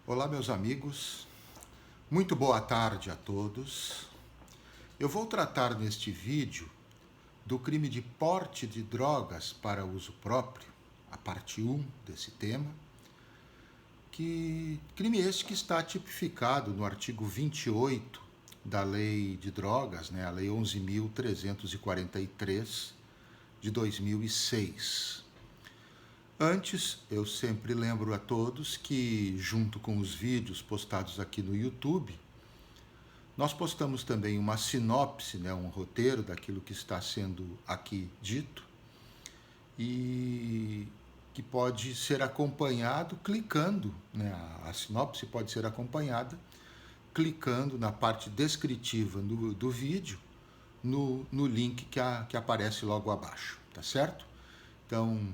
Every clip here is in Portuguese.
Olá, meus amigos. Muito boa tarde a todos. Eu vou tratar neste vídeo do crime de porte de drogas para uso próprio, a parte 1 desse tema, crime este que está tipificado no artigo 28 da Lei de Drogas, a Lei 11.343 de 2006. Antes, eu sempre lembro a todos que, junto com os vídeos postados aqui no YouTube, nós postamos também uma sinopse, um roteiro daquilo que está sendo aqui dito e que pode ser acompanhado clicando, a sinopse pode ser acompanhada clicando na parte descritiva do vídeo no link que aparece logo abaixo, tá certo? Então,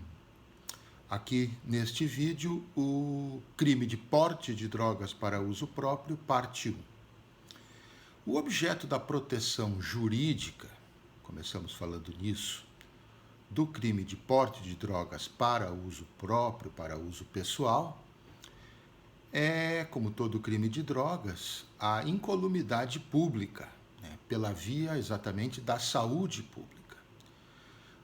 aqui neste vídeo, o crime de porte de drogas para uso próprio, parte 1. O objeto da proteção jurídica, começamos falando nisso, do crime de porte de drogas para uso próprio, para uso pessoal, é, como todo crime de drogas, a incolumidade pública, pela via exatamente da saúde pública.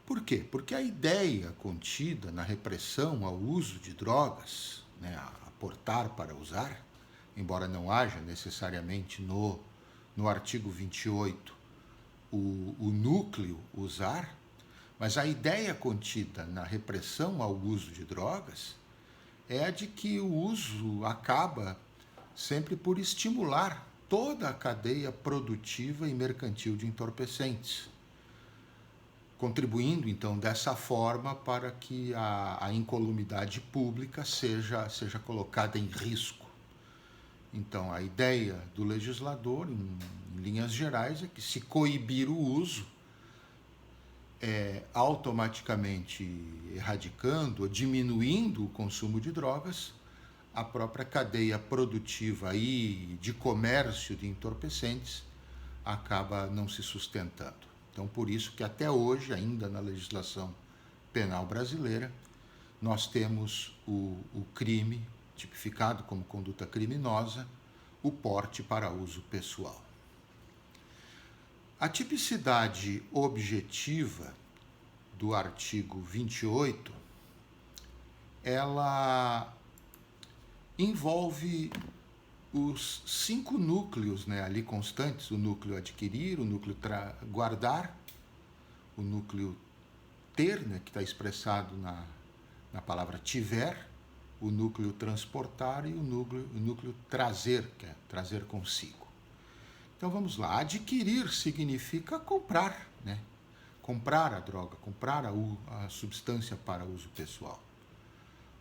Por quê? Porque a ideia contida na repressão ao uso de drogas, a portar para usar, embora não haja necessariamente no artigo 28 o núcleo usar, mas a ideia contida na repressão ao uso de drogas é a de que o uso acaba sempre por estimular toda a cadeia produtiva e mercantil de entorpecentes, contribuindo, então, dessa forma para que a incolumidade pública seja colocada em risco. Então, a ideia do legislador, em linhas gerais, é que se coibir o uso, automaticamente erradicando ou diminuindo o consumo de drogas, a própria cadeia produtiva e de comércio de entorpecentes acaba não se sustentando. Então, por isso que até hoje, ainda na legislação penal brasileira, nós temos o crime tipificado como conduta criminosa, o porte para uso pessoal. A tipicidade objetiva do artigo 28, ela envolve os 5 núcleos ali constantes: o núcleo adquirir, o núcleo guardar, o núcleo ter, que está expressado na palavra tiver, o núcleo transportar e o núcleo trazer, que é trazer consigo. Então vamos lá, adquirir significa comprar, comprar a droga, comprar a substância para uso pessoal.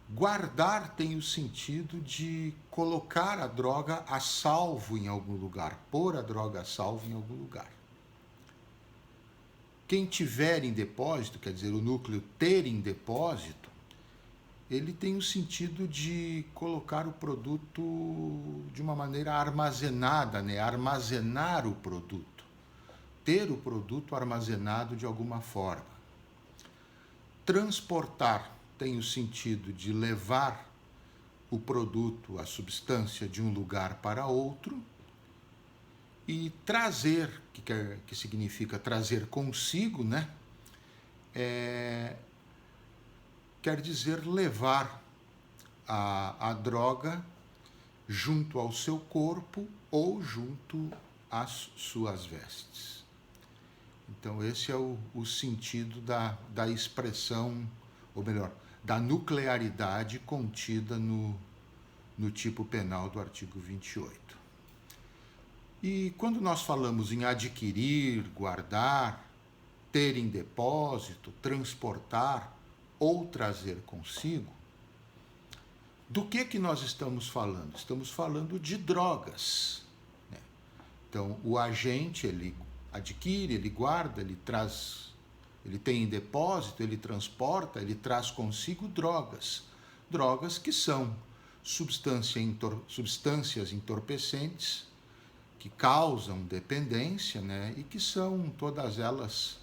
Guardar tem o sentido de colocar a droga a salvo em algum lugar, pôr a droga a salvo em algum lugar. Quem tiver em depósito, quer dizer, o núcleo ter em depósito, ele tem o sentido de colocar o produto de uma maneira armazenada, armazenar o produto, ter o produto armazenado de alguma forma. Transportar tem o sentido de levar o produto, a substância, de um lugar para outro. E trazer, que significa trazer consigo, quer dizer levar a droga junto ao seu corpo ou junto às suas vestes. Então, esse é o sentido da expressão, ou melhor, da nuclearidade contida no tipo penal do artigo 28. E quando nós falamos em adquirir, guardar, ter em depósito, transportar ou trazer consigo, do que nós estamos falando? Estamos falando de drogas. Então, o agente, ele adquire, ele guarda, ele traz, ele tem em depósito, ele transporta, ele traz consigo drogas. Drogas que são substâncias entorpecentes, que causam dependência, e que são todas elas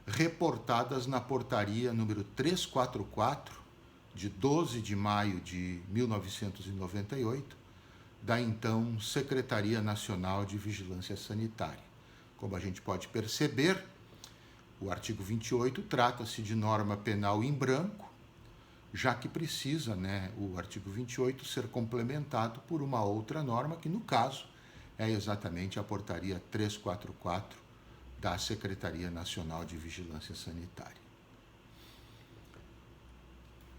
reportadas na portaria número 344 de 12 de maio de 1998, da então Secretaria Nacional de Vigilância Sanitária. Como a gente pode perceber, o artigo 28 trata-se de norma penal em branco, já que precisa, o artigo 28 ser complementado por uma outra norma, que no caso é exatamente a portaria 344 da Secretaria Nacional de Vigilância Sanitária.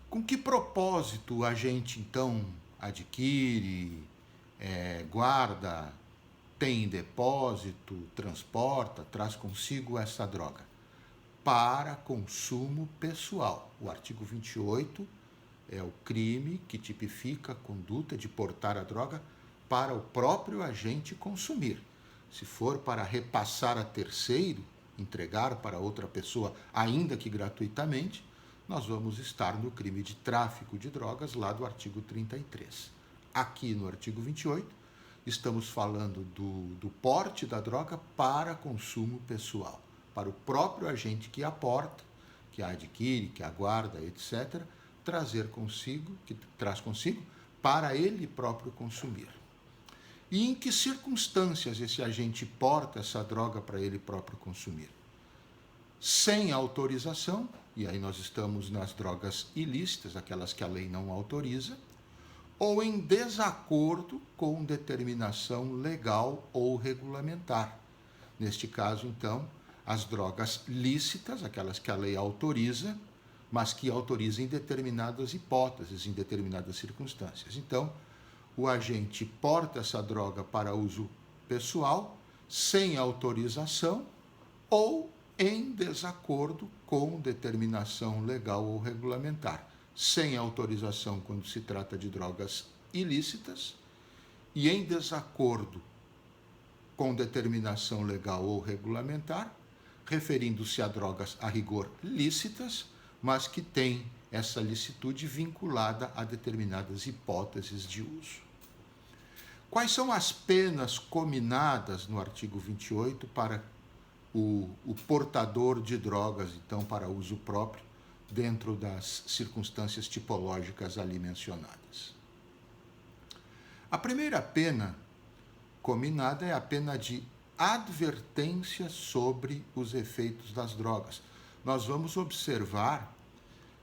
Com que propósito a gente, então, adquire, guarda, tem em depósito, transporta, traz consigo essa droga? Para consumo pessoal. O artigo 28 é o crime que tipifica a conduta de portar a droga para o próprio agente consumir. Se for para repassar a terceiro, entregar para outra pessoa, ainda que gratuitamente, nós vamos estar no crime de tráfico de drogas lá do artigo 33. Aqui no artigo 28, estamos falando do porte da droga para consumo pessoal, para o próprio agente que a porta, que a adquire, que a guarda, etc., que traz consigo, para ele próprio consumir. E em que circunstâncias esse agente porta essa droga para ele próprio consumir? Sem autorização, e aí nós estamos nas drogas ilícitas, aquelas que a lei não autoriza, ou em desacordo com determinação legal ou regulamentar. Neste caso, então, as drogas lícitas, aquelas que a lei autoriza, mas que autoriza em determinadas hipóteses, em determinadas circunstâncias. Então, o agente porta essa droga para uso pessoal, sem autorização ou em desacordo com determinação legal ou regulamentar. Sem autorização quando se trata de drogas ilícitas e em desacordo com determinação legal ou regulamentar, referindo-se a drogas a rigor lícitas, mas que têm essa licitude vinculada a determinadas hipóteses de uso. Quais são as penas cominadas no artigo 28 para o portador de drogas, então, para uso próprio, dentro das circunstâncias tipológicas ali mencionadas? A primeira pena cominada é a pena de advertência sobre os efeitos das drogas. Nós vamos observar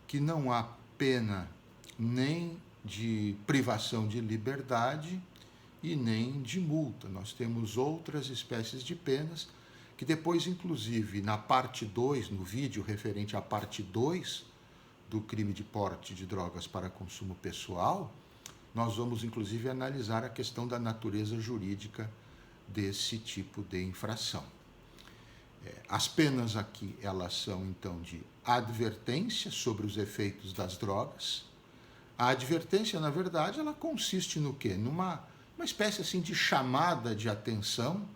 que não há pena nem de privação de liberdade e nem de multa. Nós temos outras espécies de penas que depois, inclusive, na parte 2, no vídeo referente à parte 2 do crime de porte de drogas para consumo pessoal, nós vamos, inclusive, analisar a questão da natureza jurídica desse tipo de infração. As penas aqui, elas são, então, de advertência sobre os efeitos das drogas. A advertência, na verdade, ela consiste no quê? Numa espécie assim de chamada de atenção,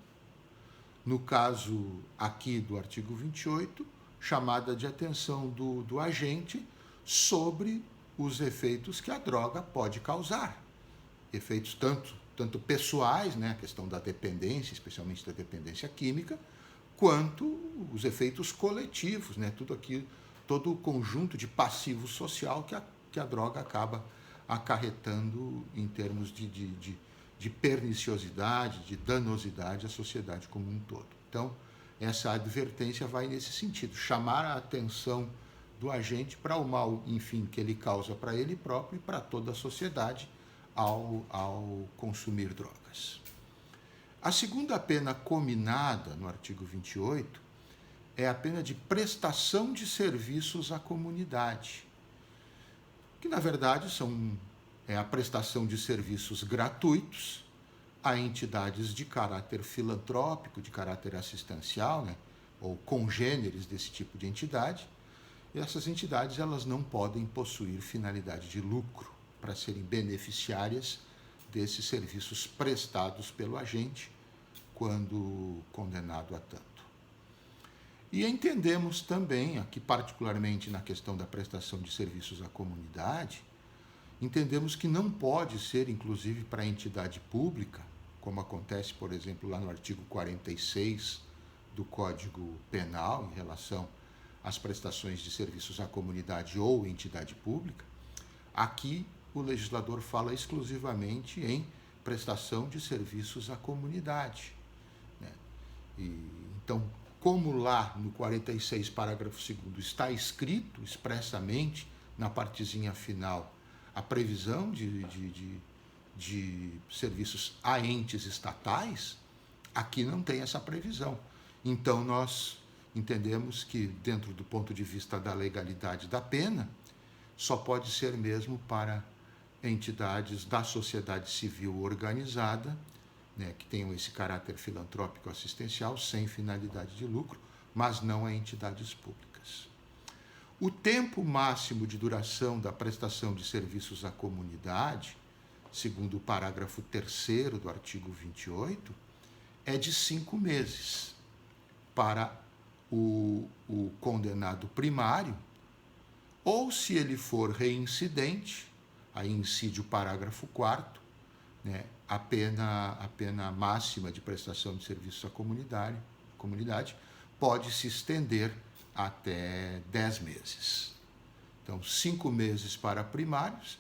no caso aqui do artigo 28, chamada de atenção do agente sobre os efeitos que a droga pode causar. Efeitos tanto pessoais, a questão da dependência, especialmente da dependência química, quanto os efeitos coletivos, todo o conjunto de passivo social que a droga acaba acarretando em termos de perniciosidade, de danosidade à sociedade como um todo. Então, essa advertência vai nesse sentido, chamar a atenção do agente para o mal, enfim, que ele causa para ele próprio e para toda a sociedade ao consumir drogas. A segunda pena cominada no artigo 28 é a pena de prestação de serviços à comunidade, que na verdade é a prestação de serviços gratuitos a entidades de caráter filantrópico, de caráter assistencial, ou congêneres desse tipo de entidade. E essas entidades, elas não podem possuir finalidade de lucro para serem beneficiárias desses serviços prestados pelo agente quando condenado a tanto. E entendemos também, aqui particularmente na questão da prestação de serviços à comunidade, entendemos que não pode ser, inclusive, para a entidade pública, como acontece, por exemplo, lá no artigo 46 do Código Penal, em relação às prestações de serviços à comunidade ou entidade pública, Aqui o legislador fala exclusivamente em prestação de serviços à comunidade, né? Então, como lá no 46, parágrafo 2º, está escrito expressamente na partezinha final a previsão de serviços a entes estatais, aqui não tem essa previsão. Então, nós entendemos que, dentro do ponto de vista da legalidade da pena, só pode ser mesmo para entidades da sociedade civil organizada, né, que tenham esse caráter filantrópico assistencial, sem finalidade de lucro, mas não a entidades públicas. O tempo máximo de duração da prestação de serviços à comunidade, segundo o parágrafo 3º do artigo 28, é de 5 meses para o condenado primário, ou se ele for reincidente, aí incide o parágrafo 4º, né, a pena máxima de prestação de serviços à comunidade pode se estender até 10 meses. Então, 5 meses para primários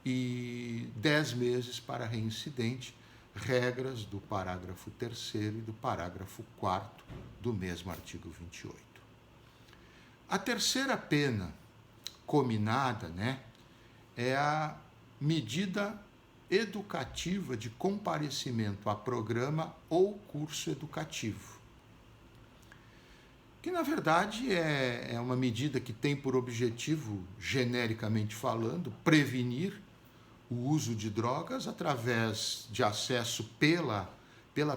e 10 meses para reincidente, regras do parágrafo 3º e do parágrafo 4º do mesmo artigo 28. A terceira pena cominada, né, é a medida educativa de comparecimento a programa ou curso educativo, que na verdade é uma medida que tem por objetivo, genericamente falando, prevenir o uso de drogas através de acesso pela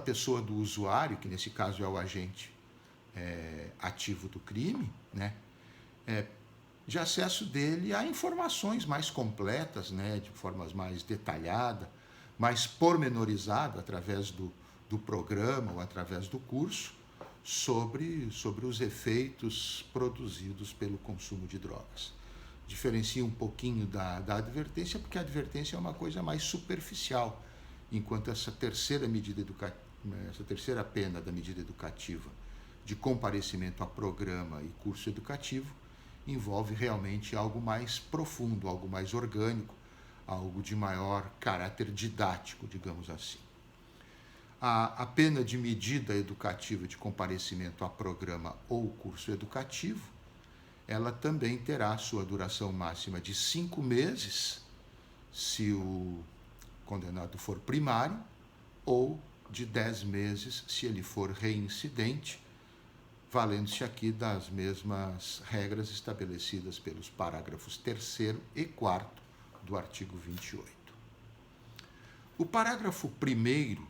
pessoa do usuário, que nesse caso é o agente ativo do crime, né? De acesso dele a informações mais completas, né, de formas mais detalhadas, mais pormenorizadas, através do programa ou através do curso, sobre os efeitos produzidos pelo consumo de drogas. Diferencia um pouquinho da advertência, porque a advertência é uma coisa mais superficial, enquanto essa terceira pena da medida educativa de comparecimento a programa e curso educativo envolve realmente algo mais profundo, algo mais orgânico, algo de maior caráter didático, digamos assim. A pena de medida educativa de comparecimento a programa ou curso educativo, ela também terá sua duração máxima de 5 meses, se o condenado for primário, ou de 10 meses, se ele for reincidente, valendo-se aqui das mesmas regras estabelecidas pelos parágrafos 3º e 4º do artigo 28. O parágrafo 1º,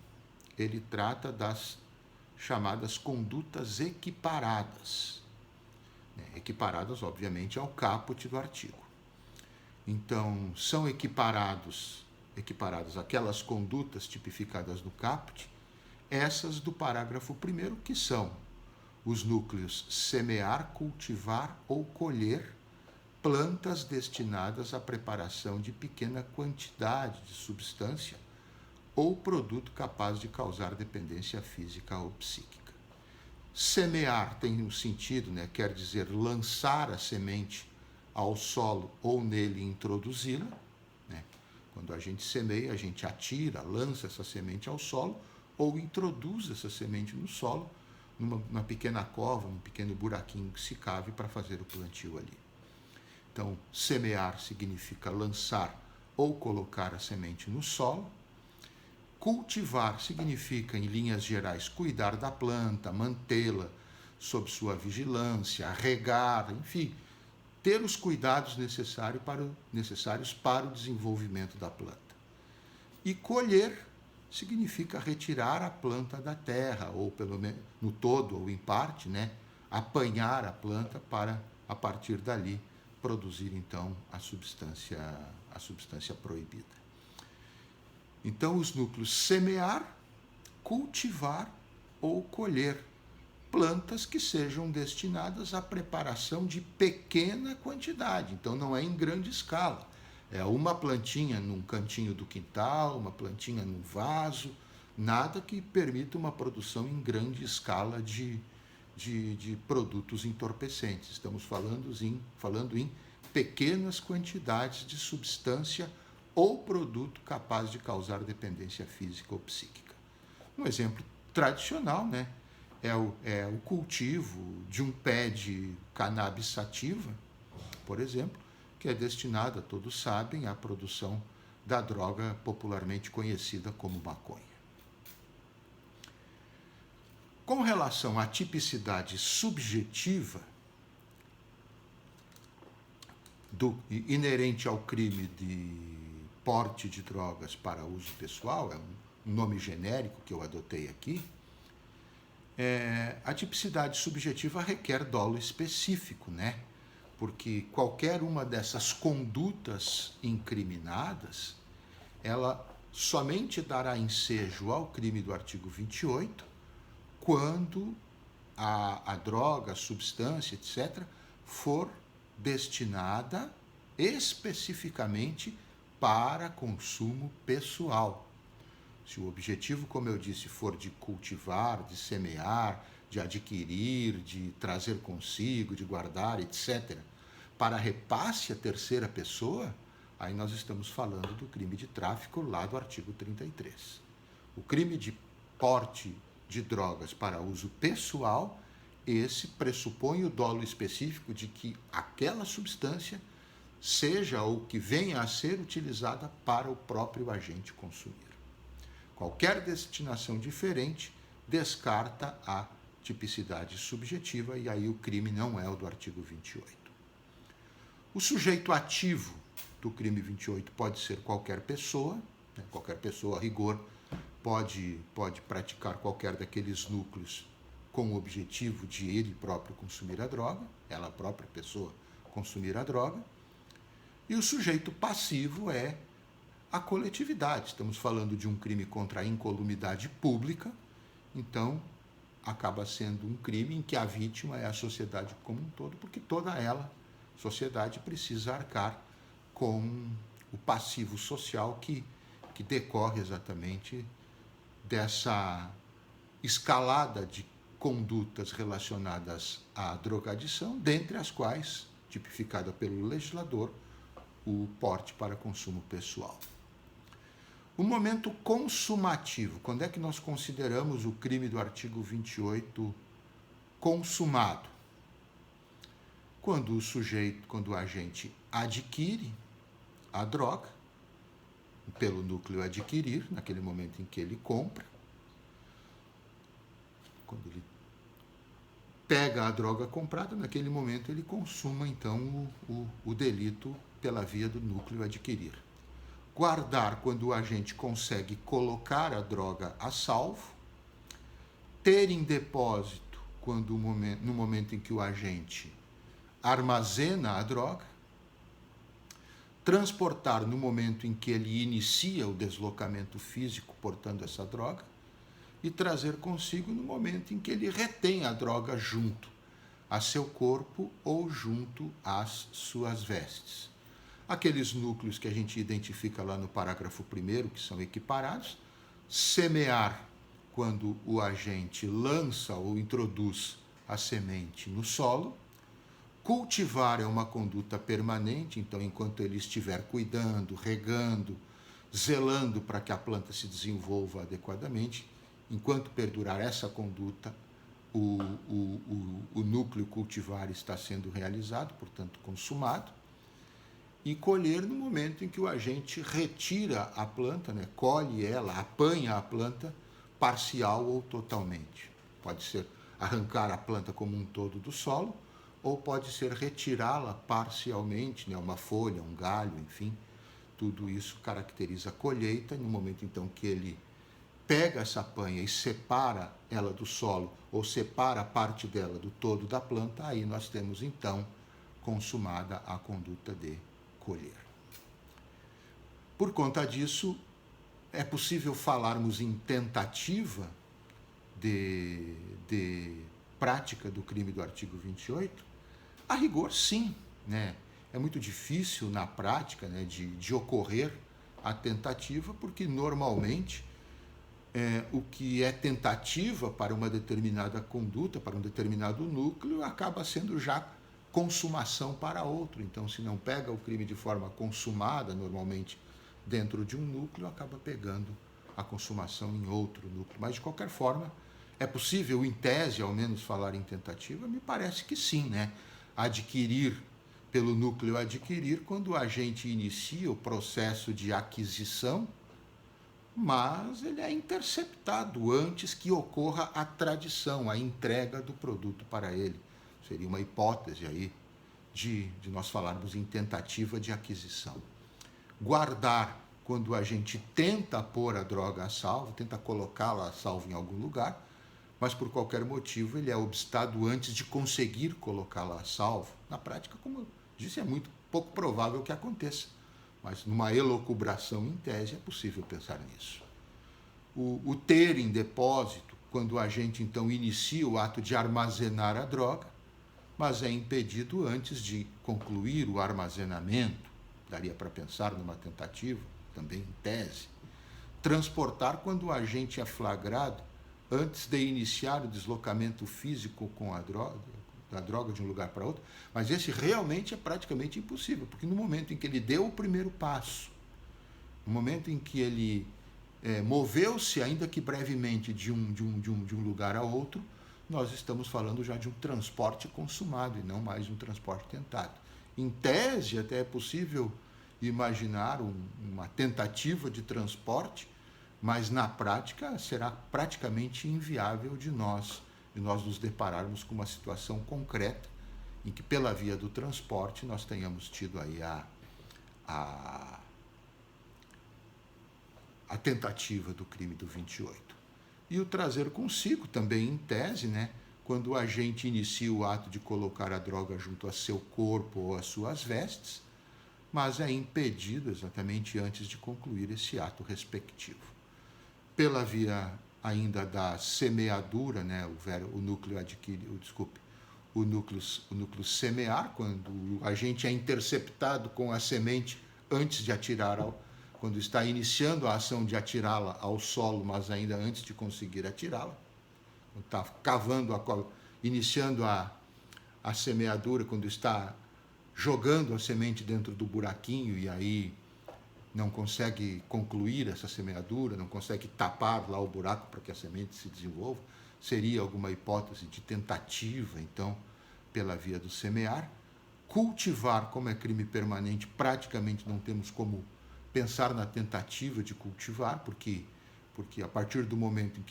ele trata das chamadas condutas equiparadas, né? Equiparadas, obviamente, ao caput do artigo. Então, são equiparadas aquelas condutas tipificadas no caput, essas do parágrafo 1º, que são os núcleos semear, cultivar ou colher plantas destinadas à preparação de pequena quantidade de substância ou produto capaz de causar dependência física ou psíquica. Semear tem um sentido, né? Quer dizer lançar a semente ao solo ou nele introduzi-la, né? Quando a gente semeia, a gente atira, lança essa semente ao solo ou introduz essa semente no solo, numa pequena cova, num pequeno buraquinho que se cave para fazer o plantio ali. Então, semear significa lançar ou colocar a semente no solo. Cultivar significa, em linhas gerais, cuidar da planta, mantê-la sob sua vigilância, regar, enfim, ter os cuidados necessários para o desenvolvimento da planta. E colher significa retirar a planta da terra, ou pelo menos no todo ou em parte, né, apanhar a planta para, a partir dali, produzir então a substância proibida. Então, os núcleos semear, cultivar ou colher plantas que sejam destinadas à preparação de pequena quantidade. Então, não é em grande escala. É uma plantinha num cantinho do quintal, uma plantinha num vaso, nada que permita uma produção em grande escala de produtos entorpecentes. Estamos falando em pequenas quantidades de substância ou produto capaz de causar dependência física ou psíquica. Um exemplo tradicional, né, é o cultivo de um pé de cannabis sativa, por exemplo, que é destinado, todos sabem, à produção da droga popularmente conhecida como maconha. Com relação à tipicidade subjetiva inerente ao crime de porte de drogas para uso pessoal, é um nome genérico que eu adotei aqui, a tipicidade subjetiva requer dolo específico, né? Porque qualquer uma dessas condutas incriminadas, ela somente dará ensejo ao crime do artigo 28 quando a droga, a substância, etc., for destinada especificamente para consumo pessoal. Se o objetivo, como eu disse, for de cultivar, de semear, de adquirir, de trazer consigo, de guardar, etc., para repasse à terceira pessoa, aí nós estamos falando do crime de tráfico lá do artigo 33. O crime de porte de drogas para uso pessoal, esse pressupõe o dolo específico de que aquela substância seja ou que venha a ser utilizada para o próprio agente consumir. Qualquer destinação diferente descarta a tipicidade subjetiva e aí o crime não é o do artigo 28. O sujeito ativo do crime 28 pode ser qualquer pessoa, né? Qualquer pessoa, a rigor, pode praticar qualquer daqueles núcleos com o objetivo de ele próprio consumir a droga, ela própria pessoa consumir a droga. E o sujeito passivo é a coletividade. Estamos falando de um crime contra a incolumidade pública, então acaba sendo um crime em que a vítima é a sociedade como um todo, porque toda ela, sociedade, precisa arcar com o passivo social que decorre exatamente dessa escalada de condutas relacionadas à drogadição, dentre as quais, tipificada pelo legislador, o porte para consumo pessoal. O momento consumativo, quando é que nós consideramos o crime do artigo 28 consumado? Quando o agente adquire a droga, pelo núcleo adquirir, naquele momento em que ele compra, quando ele pega a droga comprada, naquele momento ele consuma, então, o delito pela via do núcleo adquirir. Guardar, quando o agente consegue colocar a droga a salvo. Ter em depósito, no momento em que o agente armazena a droga. Transportar no momento em que ele inicia o deslocamento físico portando essa droga. E trazer consigo no momento em que ele retém a droga junto a seu corpo ou junto às suas vestes. Aqueles núcleos que a gente identifica lá no parágrafo 1º, que são equiparados. Semear, quando o agente lança ou introduz a semente no solo. Cultivar é uma conduta permanente, então enquanto ele estiver cuidando, regando, zelando para que a planta se desenvolva adequadamente, enquanto perdurar essa conduta, o núcleo cultivar está sendo realizado, portanto consumado. E colher no momento em que o agente retira a planta, né, colhe ela, apanha a planta, parcial ou totalmente. Pode ser arrancar a planta como um todo do solo, ou pode ser retirá-la parcialmente, né, uma folha, um galho, enfim. Tudo isso caracteriza a colheita. No momento, então, que ele pega essa panha e separa ela do solo, ou separa parte dela do todo da planta, aí nós temos, então, consumada a conduta de colher. Por conta disso, é possível falarmos em tentativa de prática do crime do artigo 28? A rigor, sim, né? É muito difícil na prática, né, de ocorrer a tentativa, porque normalmente o que é tentativa para uma determinada conduta, para um determinado núcleo, acaba sendo já consumação para outro. Então, se não pega o crime de forma consumada, normalmente dentro de um núcleo, acaba pegando a consumação em outro núcleo. Mas, de qualquer forma, é possível, em tese, ao menos, falar em tentativa? Me parece que sim, né? Adquirir, pelo núcleo adquirir, quando a gente inicia o processo de aquisição, mas ele é interceptado antes que ocorra a tradição, a entrega do produto para ele. Seria uma hipótese aí de nós falarmos em tentativa de aquisição. Guardar, quando a gente tenta pôr a droga a salvo, tenta colocá-la a salvo em algum lugar, mas por qualquer motivo ele é obstado antes de conseguir colocá-la a salvo. Na prática, como eu disse, é muito pouco provável que aconteça, mas numa elucubração em tese é possível pensar nisso. O ter em depósito, quando a gente então inicia o ato de armazenar a droga, mas é impedido antes de concluir o armazenamento, daria para pensar numa tentativa, também em tese. Transportar, quando o agente é flagrado antes de iniciar o deslocamento físico com a droga, da droga de um lugar para outro, mas esse realmente é praticamente impossível, porque no momento em que ele deu o primeiro passo, no momento em que ele moveu-se, ainda que brevemente, de um lugar a outro, nós estamos falando já de um transporte consumado e não mais um transporte tentado. Em tese, até é possível imaginar uma tentativa de transporte, mas na prática será praticamente inviável de nós nos depararmos com uma situação concreta em que, pela via do transporte, nós tenhamos tido aí a tentativa do crime do 28. E o trazer consigo, também em tese, né, quando o agente inicia o ato de colocar a droga junto a seu corpo ou às suas vestes, mas é impedido exatamente antes de concluir esse ato respectivo. Pela via ainda da semeadura, né, o núcleo adquire, o núcleo semear, quando o agente é interceptado com a semente antes de atirar quando está iniciando a ação de atirá-la ao solo, mas ainda antes de conseguir atirá-la, está cavando, iniciando a semeadura, quando está jogando a semente dentro do buraquinho e aí não consegue concluir essa semeadura, não consegue tapar lá o buraco para que a semente se desenvolva, seria alguma hipótese de tentativa, então, pela via do semear. Cultivar, como é crime permanente, praticamente não temos como pensar na tentativa de cultivar, porque a partir do momento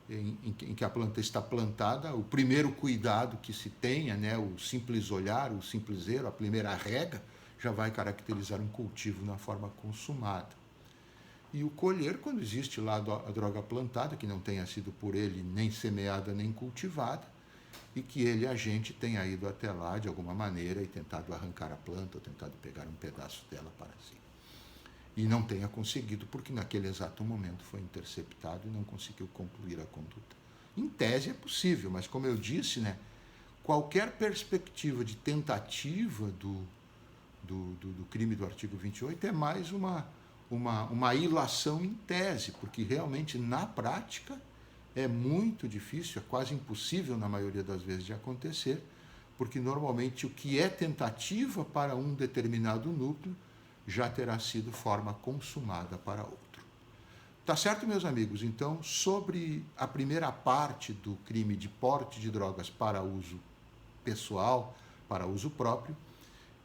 em que a planta está plantada, o primeiro cuidado que se tenha, né, o simples olhar, o simples zelo, a primeira rega, já vai caracterizar um cultivo na forma consumada. E o colher, quando existe lá a droga plantada, que não tenha sido por ele nem semeada nem cultivada, e que ele, agente, tenha ido até lá de alguma maneira e tentado arrancar a planta ou tentado pegar um pedaço dela para si. E não tenha conseguido, porque naquele exato momento foi interceptado e não conseguiu concluir a conduta. Em tese é possível, mas como eu disse, né, qualquer perspectiva de tentativa do crime do artigo 28 é mais uma ilação em tese, porque realmente na prática é muito difícil, é quase impossível na maioria das vezes de acontecer, porque normalmente o que é tentativa para um determinado núcleo já terá sido forma consumada para outro. Tá certo, meus amigos? Então, sobre a primeira parte do crime de porte de drogas para uso pessoal, para uso próprio,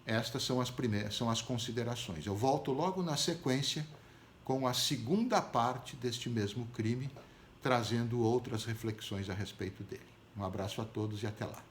estas são as considerações. Eu volto logo na sequência com a segunda parte deste mesmo crime, trazendo outras reflexões a respeito dele. Um abraço a todos e até lá.